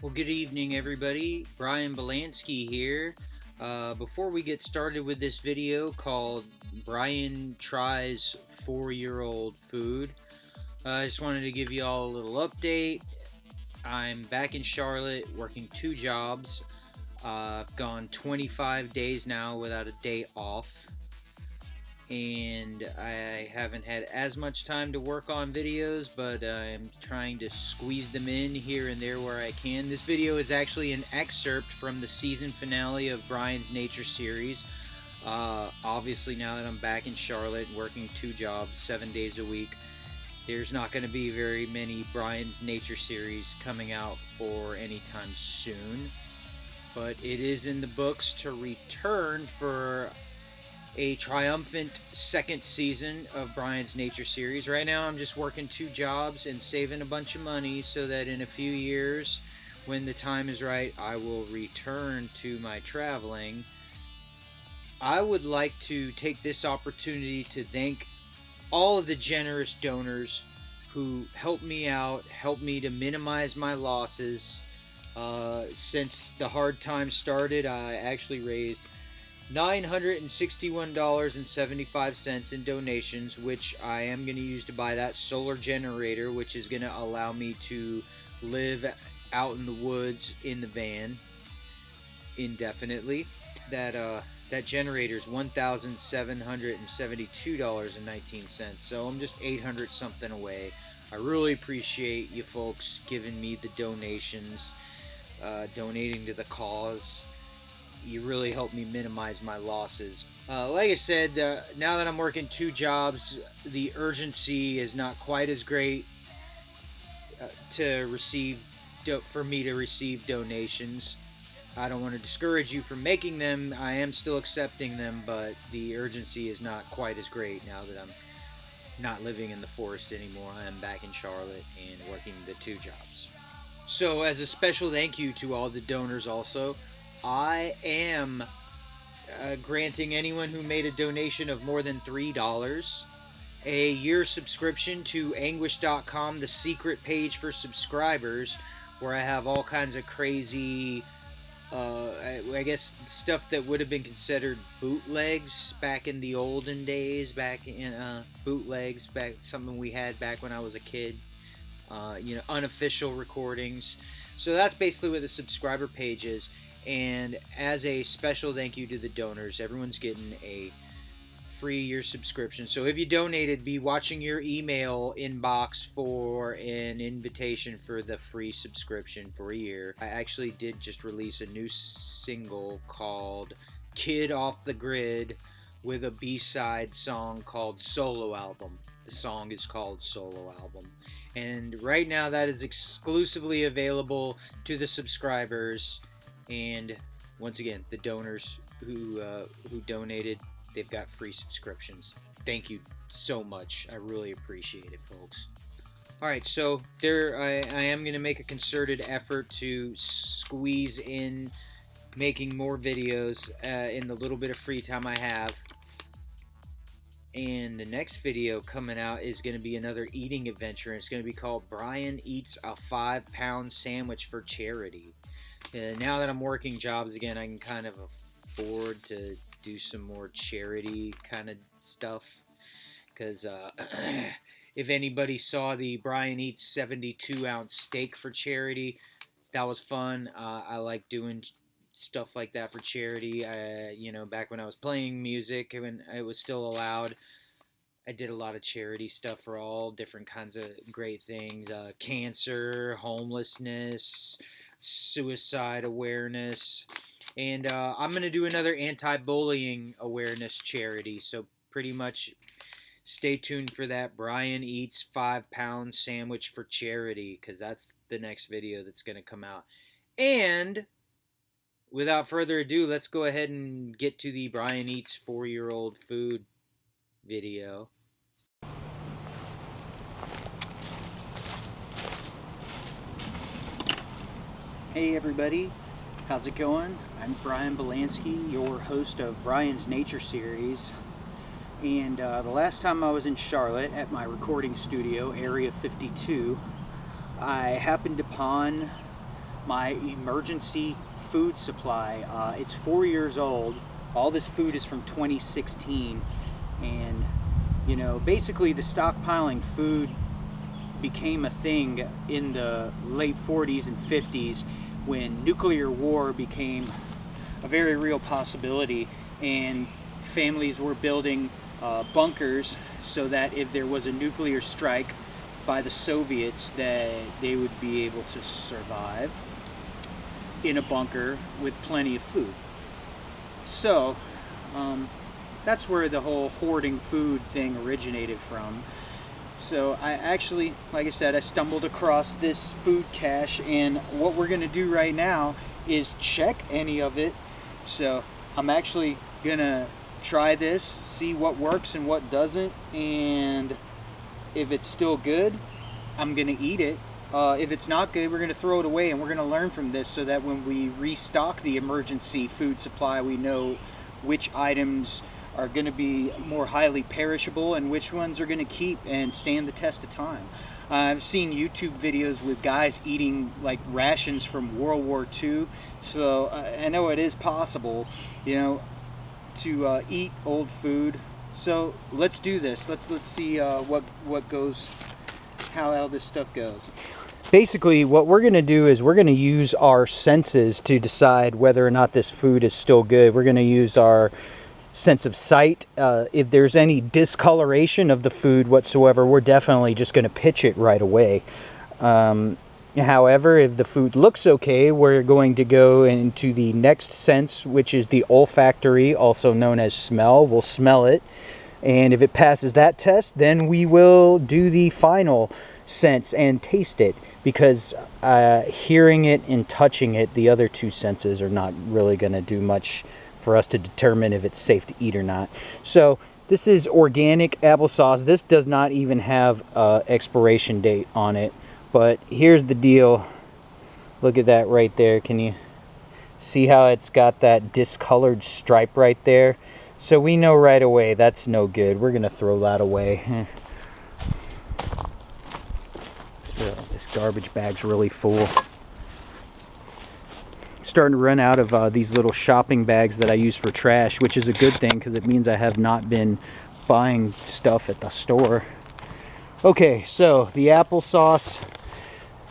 Well, good evening, everybody. Bryan Bielanski here. Before we get started with this video called Bryan Tries 4-Year-Old Food, I just wanted to give you all a little update. I'm back in Charlotte working 2 jobs. I've gone 25 days now without a day off. And I haven't had as much time to work on videos, but I'm trying to squeeze them in here and there where I can. This video is actually an excerpt from the season finale of Bryan's Nature series. Obviously, now that I'm back in Charlotte working 2 jobs 7 days a week, there's not going to be very many Bryan's Nature series coming out for any time soon. But it is in the books to return for a triumphant second season of Bryan's Nature series. Right now I'm just working 2 jobs and saving a bunch of money so that in a few years, when the time is right, I will return to my traveling. I would like to take this opportunity to thank all of the generous donors who helped me out, helped me to minimize my losses. Since the hard times started, I actually raised $961.75 in donations, which I am going to use to buy that solar generator, which is going to allow me to live out in the woods in the van indefinitely. That generator is $1,772.19, so I'm just 800 something away. I really appreciate you folks giving me the donations, donating to the cause. You really helped me minimize my losses. Like I said, now that I'm working 2 jobs, the urgency is not quite as great for me to receive donations. I don't want to discourage you from making them. I am still accepting them, but the urgency is not quite as great now that I'm not living in the forest anymore. I am back in Charlotte and working the 2 jobs. So as a special thank you to all the donors also, I am granting anyone who made a donation of more than $3 a year subscription to anguish.com, the secret page for subscribers, where I have all kinds of crazy, I guess, stuff that would have been considered bootlegs back in the olden days, something we had back when I was a kid, unofficial recordings. So that's basically what the subscriber page is. And as a special thank you to the donors, everyone's getting a free year subscription. So if you donated, be watching your email inbox for an invitation for the free subscription for a year. I actually did just release a new single called Kid Off the Grid with a B-side song called Solo Album. The song is called Solo Album. And right now that is exclusively available to the subscribers. And once again, the donors who donated, they've got free subscriptions. Thank you so much. I really appreciate it, folks. Alright, so I am going to make a concerted effort to squeeze in making more videos in the little bit of free time I have. And the next video coming out is going to be another eating adventure. It's going to be called Bryan Eats a 5-Pound Sandwich for Charity. Now that I'm working jobs again, I can kind of afford to do some more charity kind of stuff. Because if anybody saw the Bryan Eats 72-ounce steak for charity, that was fun. I like doing stuff like that for charity. Back when I was playing music, when it was still allowed, I did a lot of charity stuff for all different kinds of great things. Cancer, homelessness, suicide awareness, and I'm going to do another anti-bullying awareness charity, so pretty much stay tuned for that. Bryan Eats 5-Pound Sandwich for Charity, because that's the next video that's going to come out. And without further ado, let's go ahead and get to the Bryan Eats 4-Year-Old Food video. Hey everybody, how's it going? I'm Bryan Bielanski, your host of Bryan's Nature series. And the last time I was in Charlotte at my recording studio, Area 52, I happened upon my emergency food supply. It's 4 years old. All this food is from 2016, and you know, basically the stockpiling food became a thing in the late 40s and 50s when nuclear war became a very real possibility, and families were building bunkers so that if there was a nuclear strike by the Soviets, that they would be able to survive in a bunker with plenty of food. So that's where the whole hoarding food thing originated from. So I actually, like I said, I stumbled across this food cache, and what we're gonna do right now is check any of it. So I'm actually gonna try this, see what works and what doesn't, and if it's still good, I'm gonna eat it. If it's not good, we're gonna throw it away, and we're gonna learn from this so that when we restock the emergency food supply, we know which items are going to be more highly perishable and which ones are going to keep and stand the test of time. I've seen YouTube videos with guys eating like rations from World War II, so I know it is possible, you know, to eat old food. So let's do this. Let's see what goes, how all this stuff goes. Basically, what we're going to do is we're going to use our senses to decide whether or not this food is still good. We're going to use our sense of sight. If there's any discoloration of the food whatsoever, we're definitely just going to pitch it right away. However, if the food looks okay, we're going to go into the next sense, which is the olfactory, also known as smell. We'll smell it, and if it passes that test, then we will do the final sense and taste it, because hearing it and touching it, the other two senses are not really going to do much for us to determine if it's safe to eat or not. So this is organic applesauce. This does not even have expiration date on it, but here's the deal. Look at that right there. Can you see how it's got that discolored stripe right there? So we know right away that's no good. We're gonna throw that away. This garbage bag's really full. Starting to run out of these little shopping bags that I use for trash, which is a good thing because it means I have not been buying stuff at the store. Okay, so the applesauce,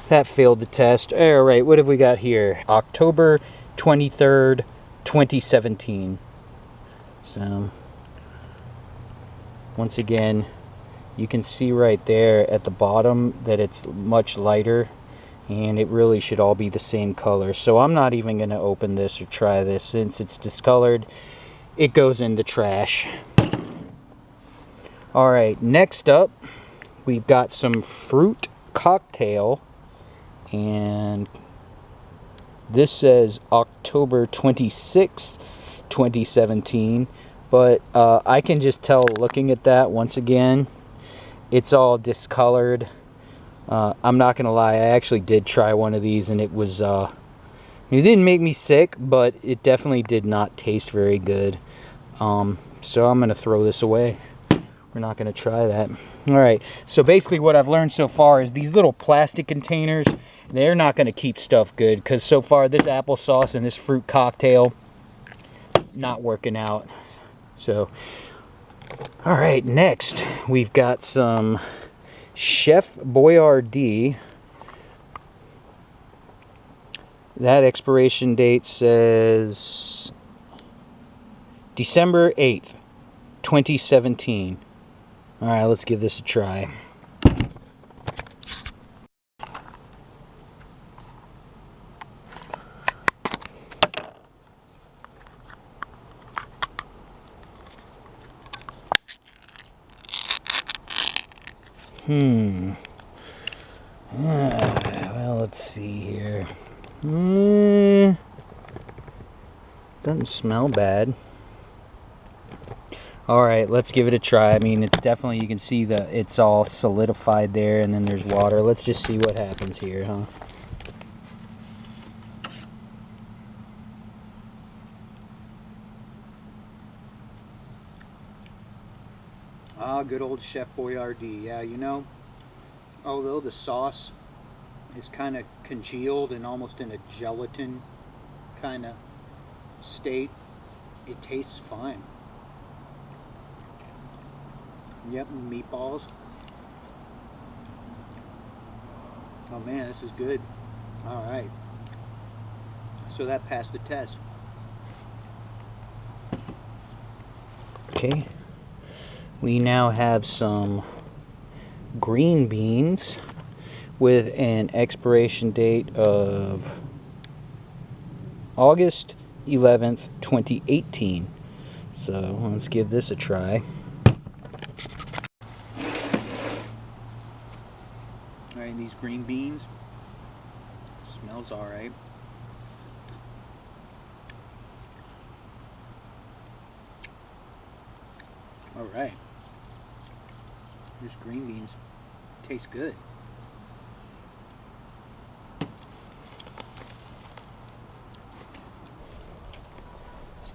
that failed the test. All right, what have we got here? October 23rd, 2017. So once again, you can see right there at the bottom that it's much lighter, and it really should all be the same color. So I'm not even going to open this or try this. Since it's discolored, it goes in the trash. Alright, next up we've got some fruit cocktail, and this says October 26th, 2017, but I can just tell looking at that, once again, it's all discolored. I'm not gonna lie, I actually did try one of these, and it was it didn't make me sick, but it definitely did not taste very good. So I'm gonna throw this away. We're not gonna try that. All right, so basically what I've learned so far is these little plastic containers, they're not gonna keep stuff good, because so far this applesauce and this fruit cocktail not working out. So all right, next we've got some Chef Boyardee. That expiration date says December 8th, 2017. All right, let's give this a try. Well, let's see here. Doesn't smell bad. Alright, let's give it a try. I mean, it's definitely, you can see that it's all solidified there, and then there's water. Let's just see what happens here, huh? Ah, good old Chef Boyardee. Yeah, you know, although the sauce is kind of congealed and almost in a gelatin kind of state. It tastes fine. Yep, meatballs. Oh man, this is good. All right. So that passed the test. Okay. We now have some green beans with an expiration date of August 11th, 2018. So let's give this a try. Alright, these green beans. Smells alright. Alright. Here's green beans. Tastes good.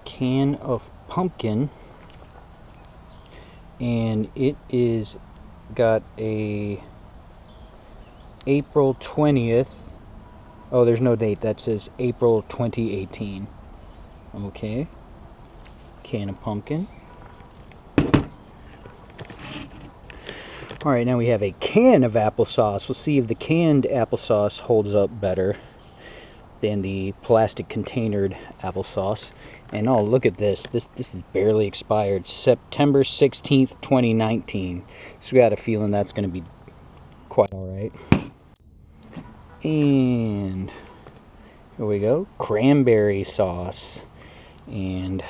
Can of pumpkin, and it is got a April 20th. Oh, there's no date. That says April 2018. Okay. Can of pumpkin. Alright, now we have a can of applesauce. We'll see if the canned applesauce holds up better than the plastic containered applesauce. And oh, look at this. This is barely expired. September 16th, 2019. So we got a feeling that's going to be quite alright. And here we go. Cranberry sauce. And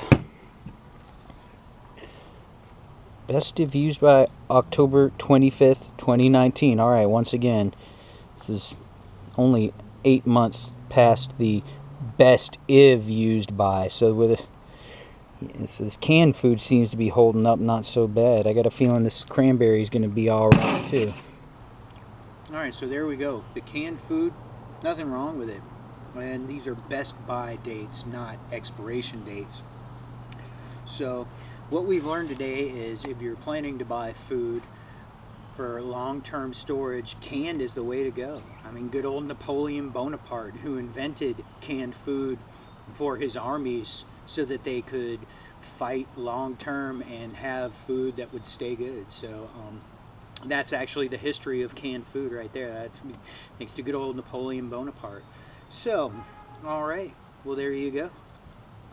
best if used by October 25th, 2019. Alright, once again, this is only 8 months past the best if used by. So this canned food seems to be holding up not so bad. I got a feeling this cranberry is going to be alright too. Alright, so there we go. The canned food, nothing wrong with it. And these are best by dates, not expiration dates. So what we've learned today is if you're planning to buy food for long-term storage, canned is the way to go. I mean, good old Napoleon Bonaparte, who invented canned food for his armies so that they could fight long-term and have food that would stay good. So that's actually the history of canned food right there. That's thanks to good old Napoleon Bonaparte. So, all right, well, there you go.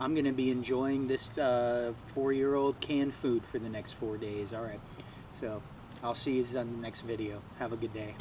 I'm going to be enjoying this 4-year-old canned food for the next 4 days. All right, so I'll see you on the next video. Have a good day.